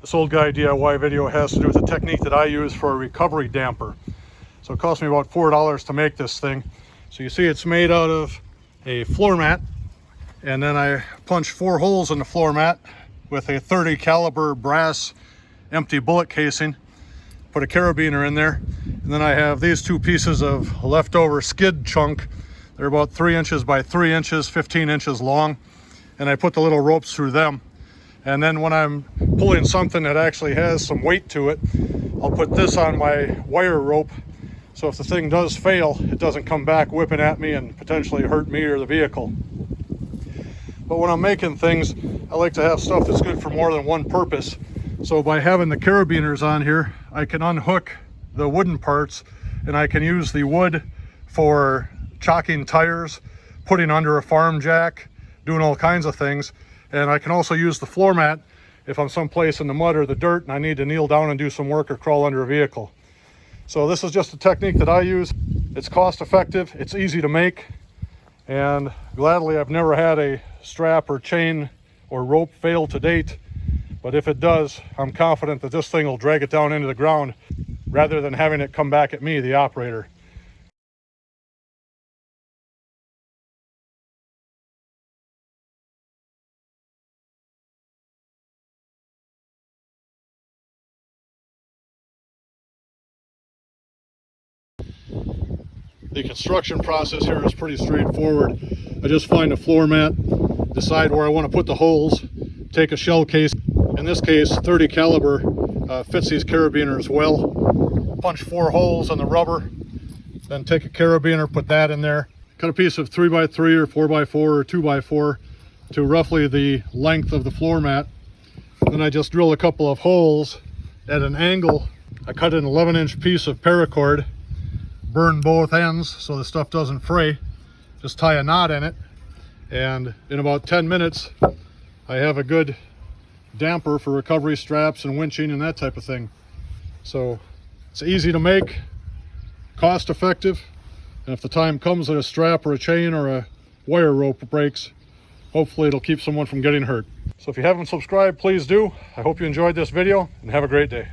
This old guy DIY video has to do with the technique that I use for a recovery damper. So it cost me about $4 to make this thing. So you see it's made out of a floor mat, and then I punched 4 holes in the floor mat with a 30 caliber brass empty bullet casing. Put a carabiner in there, and then I have these 2 pieces of leftover skid chunk. They're about 3 inches by 3 inches, 15 inches long, and I put the little ropes through them. And then when I'm pulling something that actually has some weight to it, I'll put this on my wire rope, so if the thing does fail, it doesn't come back whipping at me and potentially hurt me or the vehicle. But when I'm making things, I like to have stuff that's good for more than one purpose. So by having the carabiners on here, I can unhook the wooden parts, and I can use the wood for chocking tires, putting under a farm jack, doing all kinds of things. And I can also use the floor mat if I'm someplace in the mud or the dirt and I need to kneel down and do some work or crawl under a vehicle. So this is just a technique that I use. It's cost effective, it's easy to make, and gladly I've never had a strap or chain or rope fail to date. But if it does, I'm confident that this thing will drag it down into the ground rather than having it come back at me, the operator. The construction process here is pretty straightforward. I just find a floor mat, decide where I want to put the holes, take a shell case, in this case 30 caliber, fits these carabiners well, punch 4 holes in the rubber, then take a carabiner, put that in there, cut a piece of 3x3 or 4x4 or 2x4 to roughly the length of the floor mat. Then I just drill a couple of holes at an angle. I cut an 11-inch piece of paracord, burn both ends so the stuff doesn't fray, just tie a knot in it, and in about 10 minutes I have a good damper for recovery straps and winching and that type of thing. So it's easy to make, cost effective, and if the time comes that a strap or a chain or a wire rope breaks, hopefully it'll keep someone from getting hurt. So if you haven't subscribed, please do. I hope you enjoyed this video, and have a great day.